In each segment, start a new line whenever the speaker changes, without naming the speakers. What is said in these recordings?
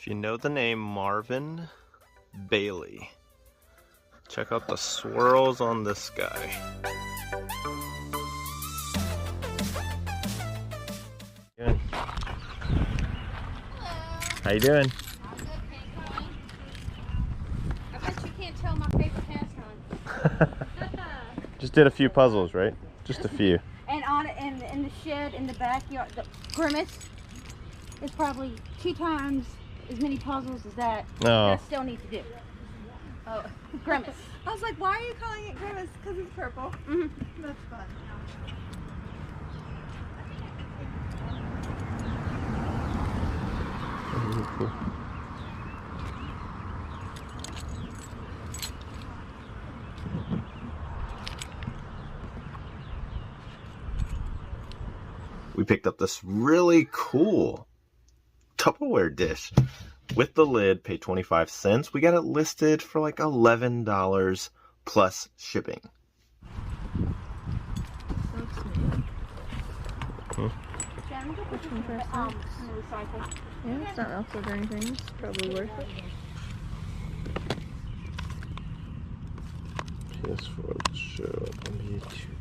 If you know the name Marvin Bailey, check out the swirls on this guy. How you doing?
I'm good, Pink. I bet you can't tell my favorite pastime.
Just did a few puzzles, right? Just a few.
And on it, in the shed in the backyard, the Grimace is probably 2 times as many puzzles as that.
No.
I still need to do. Oh, Grimace.
I was like, why are you calling it Grimace? Because it's purple.
Mm-hmm.
That's fun.
Cool. We picked up this really cool Tupperware dish with the lid, paid 25 cents. We got it listed for like $11 plus shipping.
Which one first? Yeah, it's not melted or anything. It's probably worth it.
PS4 show up on YouTube.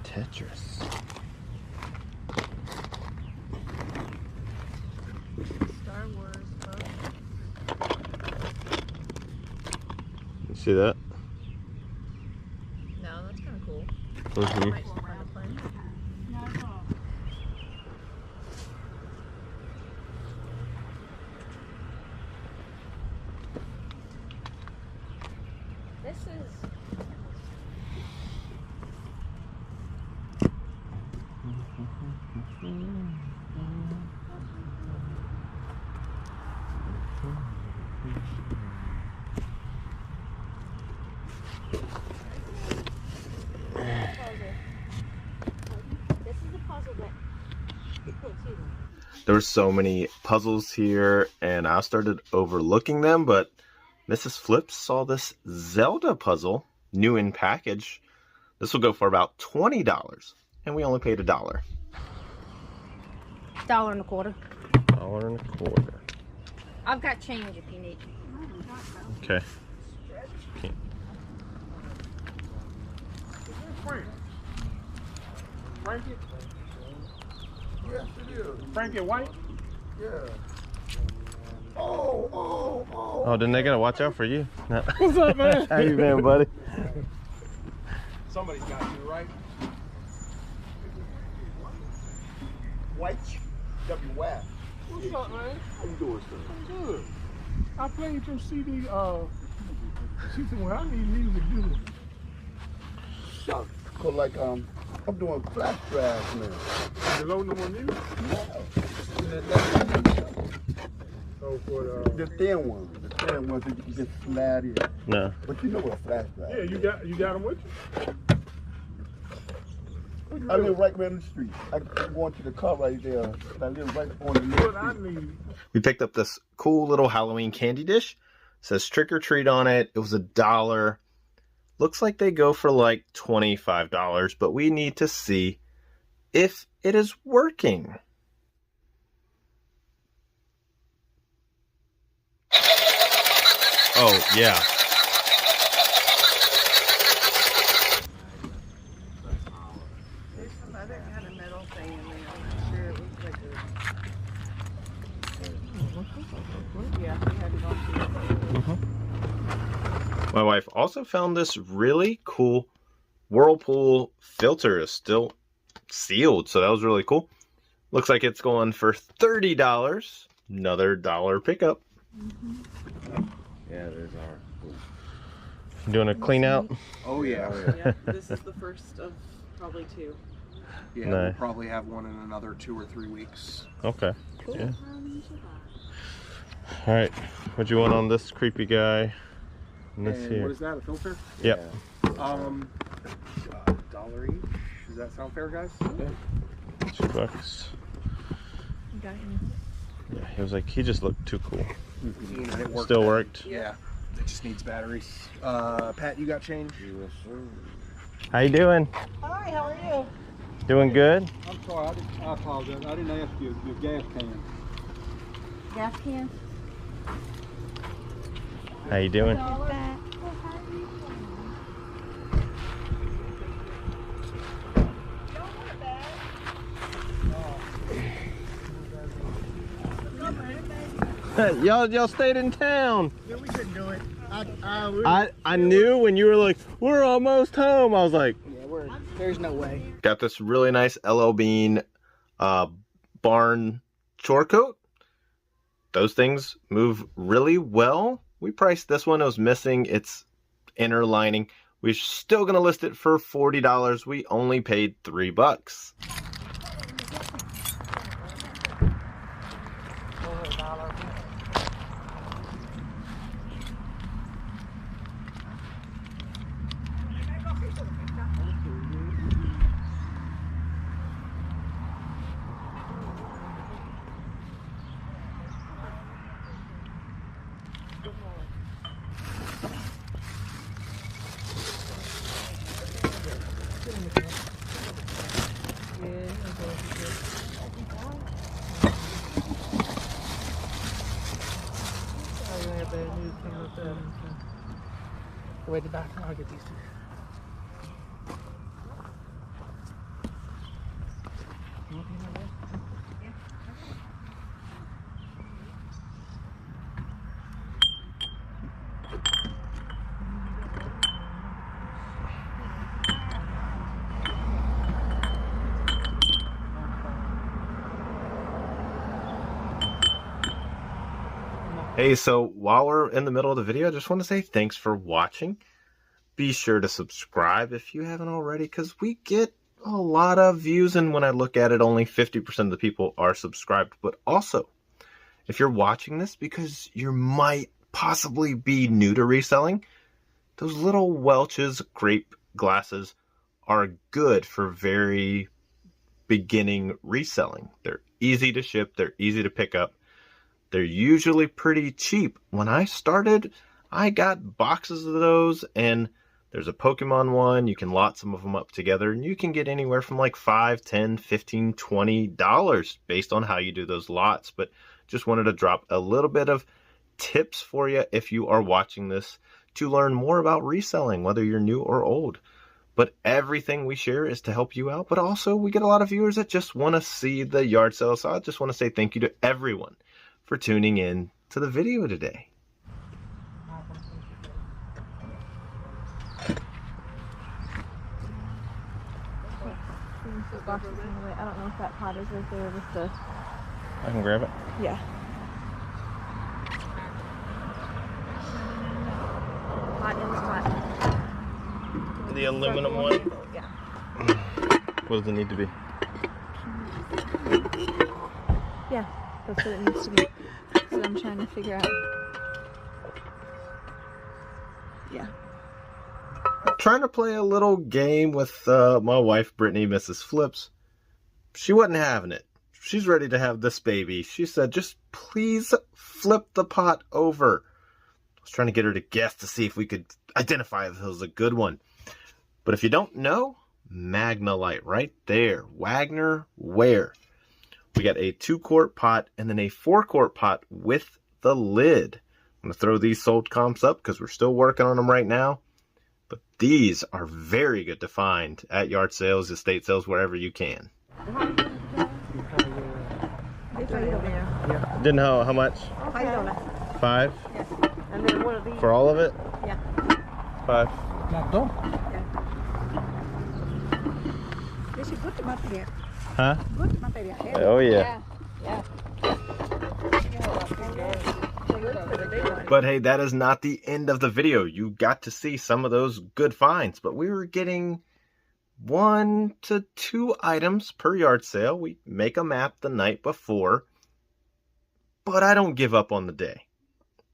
Tetris.
Star Wars book.
You see that?
No, that's kind of cool.
Mm-hmm.
Might still find a plane.
This is. This is the puzzle that you can't see them.
There were so many puzzles here, and I started overlooking them, but Mrs. Flips saw this Zelda puzzle, new in package. This will go for about $20, and we only paid $1.
$1.25.
$1.25.
I've got change if you need.
Okay.
Frankie? Yes, it is. Frankie White? Yeah. Oh.
Oh, then they gotta watch out for you.
What's up, man?
How you been, buddy?
Somebody's got you, right?
White W-Y.
What's up, man?
How you doing, sir?
I'm good. I played your CD, she said, well, I need music, do it.
Shucks. Cause like, I'm doing flash drives now.
You loading them on you? Oh, for
The thin ones that you can just slide in.
No.
But you know what a flash drive
yeah,
is.
you got them with you?
I live right around the street. I can go into the car right there. And I live right on the
What I
next street.
need.
We picked up this cool little Halloween candy dish. It says trick or treat on it. It was $1. Looks like they go for like $25, but we need to see if it is working. Oh, yeah.
There's some other kind of metal thing in there. I'm not sure. It looks like a... Yeah, we had to go through it.
My wife also found this really cool Whirlpool filter. Is still sealed, so that was really cool. Looks like it's going for $30. Another $1 pickup.
Yeah, there's our.
You doing a clean out?
Oh yeah.
Yeah, this is the first of probably 2.
Yeah,
No.
we'll probably have one in another 2 or 3 weeks.
Okay. Yeah. All right. What you want on this creepy guy? And this
And
here.
what is that, a filter?
Yep.
$1 each. Does that sound fair, guys?
$2.
You got any?
Yeah, he was like, he just looked too cool.
And it worked.
Still worked.
Yeah. It just needs batteries. Pat, you got change?
Yes, sir.
How you doing?
Hi, how are you?
Doing good?
I'm sorry, I apologize. I didn't ask you your gas can.
Gas can.
How you doing? Y'all stayed in town.
Yeah, we couldn't do it.
I knew when you were like, we're almost home. I was like,
Yeah, there's no way.
got this really nice LL Bean barn chore coat. Those things move really well. We priced this one. It was missing its inner lining. We're still gonna list it for $40. We only paid $3.
Wait, the back. I'll get these two.
Hey, so while we're in the middle of the video, I just want to say thanks for watching. Be sure to subscribe if you haven't already, because we get a lot of views, and when I look at it, only 50% of the people are subscribed. But also, if you're watching this because you might possibly be new to reselling, those little Welch's grape glasses are good for very beginning reselling. They're easy to ship, they're easy to pick up. They're usually pretty cheap. When I started, I got boxes of those, and there's a Pokemon one. You can lot some of them up together, and you can get anywhere from like $5, $10, $15, $20 based on how you do those lots. But just wanted to drop a little bit of tips for you if you are watching this to learn more about reselling, whether you're new or old. But everything we share is to help you out. But also, we get a lot of viewers that just want to see the yard sale. So I just want to say thank you to everyone for tuning in to the video today.
I don't know if that pot is right there with the...
I can grab it.
Yeah. Pot in the pot.
The aluminum one?
Yeah.
What does it need to be?
Yeah, that's what it needs to be. That's what I'm trying to figure out. Yeah.
Trying to play a little game with my wife, Brittany, Mrs. Flips. She wasn't having it. She's ready to have this baby. She said, just please flip the pot over. I was trying to get her to guess to see if we could identify if it was a good one. But if you don't know, Magnalite right there. Wagner Ware. We got a 2-quart pot and then a 4-quart pot with the lid. I'm going to throw these sold comps up because we're still working on them right now. But these are very good to find at yard sales, estate sales, wherever you can. Didn't know how much?
$5.
5?
Yes. And then one of these.
For all of it?
Yeah.
5.
Not done.
This is good material.
Huh?
Good material.
Oh yeah.
Yeah.
But hey, that is not the end of the video. You got to see some of those good finds, but we were getting 1 to 2 items per yard sale. We make a map the night before, but I don't give up on the day.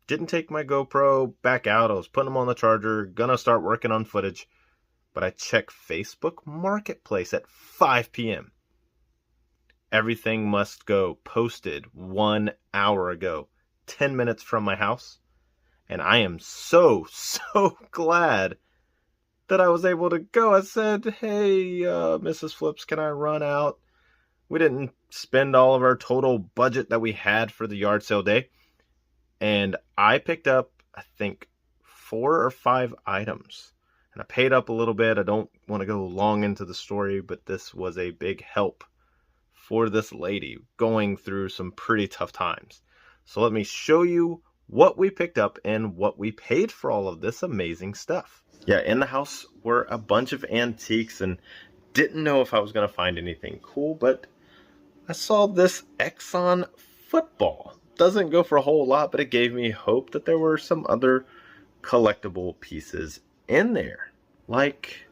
Didn't take my GoPro back out. I was putting them on the charger, gonna start working on footage, but I check Facebook Marketplace at 5 p.m. Everything must go posted 1 hour ago, 10 minutes from my house. And I am so glad that I was able to go. I said, hey, Mrs. Flips, can I run out? We didn't spend all of our total budget that we had for the yard sale day. And I picked up, I think, 4 or 5 items. And I paid up a little bit. I don't want to go long into the story, but this was a big help for this lady going through some pretty tough times. So let me show you what we picked up and what we paid for all of this amazing stuff. Yeah, in the house were a bunch of antiques and didn't know if I was going to find anything cool, but I saw this Exxon football. Doesn't go for a whole lot, but it gave me hope that there were some other collectible pieces in there. Like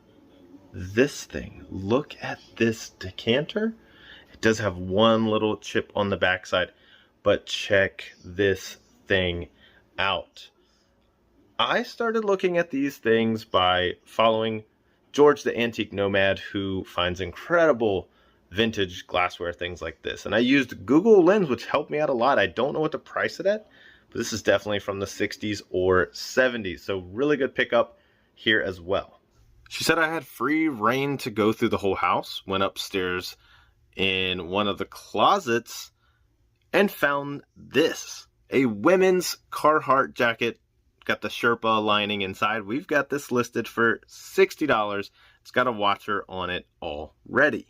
this thing. Look at this decanter. It does have one little chip on the backside, but check this thing out. I started looking at these things by following George the Antique Nomad, who finds incredible vintage glassware things like this. And I used Google Lens, which helped me out a lot. I don't know what to price it at, but this is definitely from the 60s or 70s. So really good pickup here as well. She said I had free reign to go through the whole house. Went upstairs in one of the closets and found this. A women's Carhartt jacket. Got the Sherpa lining inside. We've got this listed for $60. It's got a watcher on it already.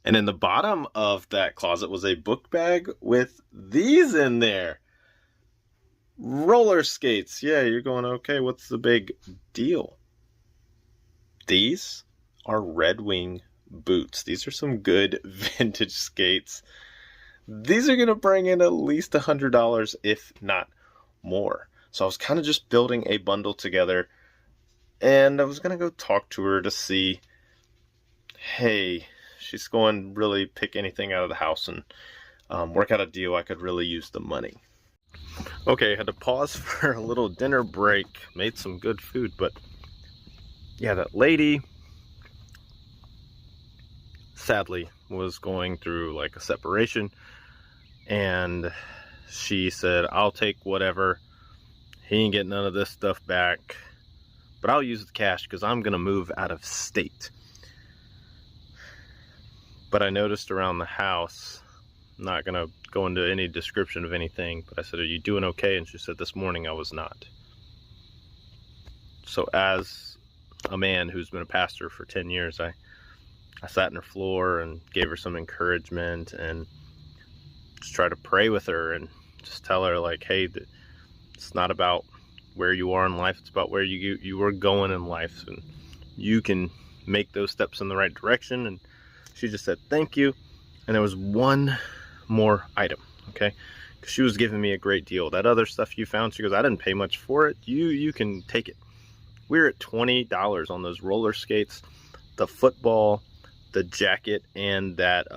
And in the bottom of that closet was a book bag with these in there. Roller skates. Yeah, you're going, okay, what's the big deal? These are Red Wing boots. These are some good vintage skates. These are going to bring in at least $100, if not more. So I was kind of just building a bundle together, and I was going to go talk to her to see, hey, she's going to really pick anything out of the house and work out a deal. I could really use the money. Okay, had to pause for a little dinner break. Made some good food, but yeah, that lady sadly was going through like a separation, and she said, I'll take whatever. He ain't getting none of this stuff back, but I'll use the cash because I'm going to move out of state. But I noticed around the house, I'm not going to go into any description of anything, but I said, are you doing okay? And she said, this morning I was not. So as a man who's been a pastor for 10 years, I sat in her floor and gave her some encouragement and just try to pray with her and just tell her like, hey, it's not about where you are in life. It's about where you are going in life, and you can make those steps in the right direction. And she just said, thank you. And there was one more item, okay? Because she was giving me a great deal. That other stuff you found, she goes, I didn't pay much for it. You can take it. We're at $20 on those roller skates, the football, the jacket, and that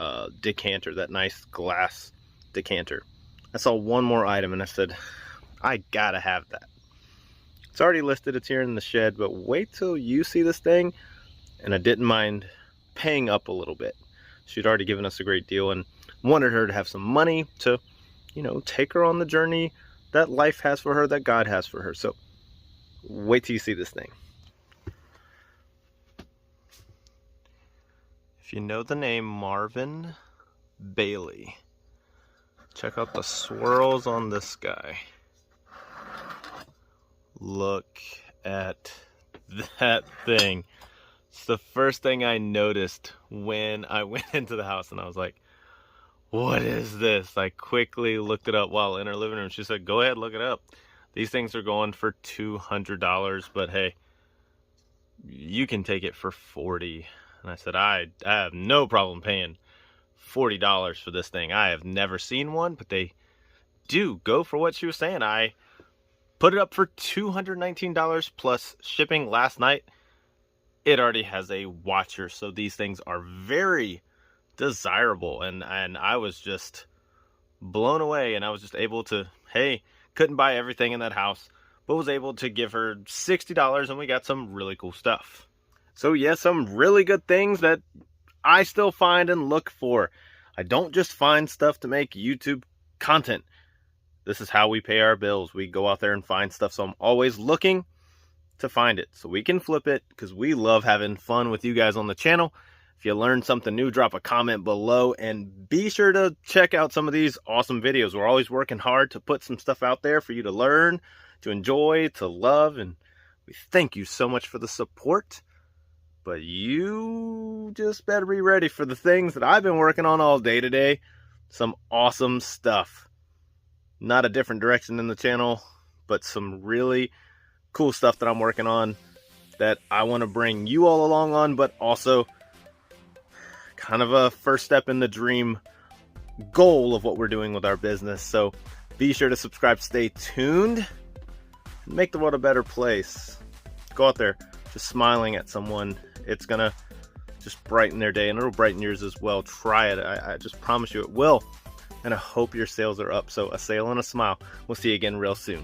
decanter, that nice glass decanter. I saw one more item and I said, I gotta have that. It's already listed, it's here in the shed, but wait till you see this thing. And I didn't mind paying up a little bit. She'd already given us a great deal and wanted her to have some money to, you know, take her on the journey that life has for her, that God has for her. So wait till you see this thing. If you know the name Marvin Bailey, check out the swirls on this guy. Look at that thing. It's the first thing I noticed when I went into the house, and I was like, what is this? I quickly looked it up while in her living room. She said, go ahead, look it up. These things are going for $200, but hey, you can take it for $40. And I said, I have no problem paying $40 for this thing. I have never seen one, but they do go for what she was saying. I put it up for $219 plus shipping last night. It already has a watcher, so these things are very desirable. And I was just blown away, and I was just able to, hey, couldn't buy everything in that house, but was able to give her $60, and we got some really cool stuff. So yeah, some really good things that I still find and look for. I don't just find stuff to make YouTube content. This is how we pay our bills. We go out there and find stuff. So I'm always looking to find it so we can flip it, because we love having fun with you guys on the channel. If you learned something new, drop a comment below, and be sure to check out some of these awesome videos. We're always working hard to put some stuff out there for you to learn, to enjoy, to love, and we thank you so much for the support. But you just better be ready for the things that I've been working on all day today. Some awesome stuff. Not a different direction in the channel, but some really cool stuff that I'm working on that I want to bring you all along on, but also kind of a first step in the dream goal of what we're doing with our business. So be sure to subscribe, stay tuned, make the world a better place. Go out there just smiling at someone. It's gonna just brighten their day, and it'll brighten yours as well. Try it. I just promise you it will. And I hope your sales are up. So a sale and a smile. We'll see you again real soon.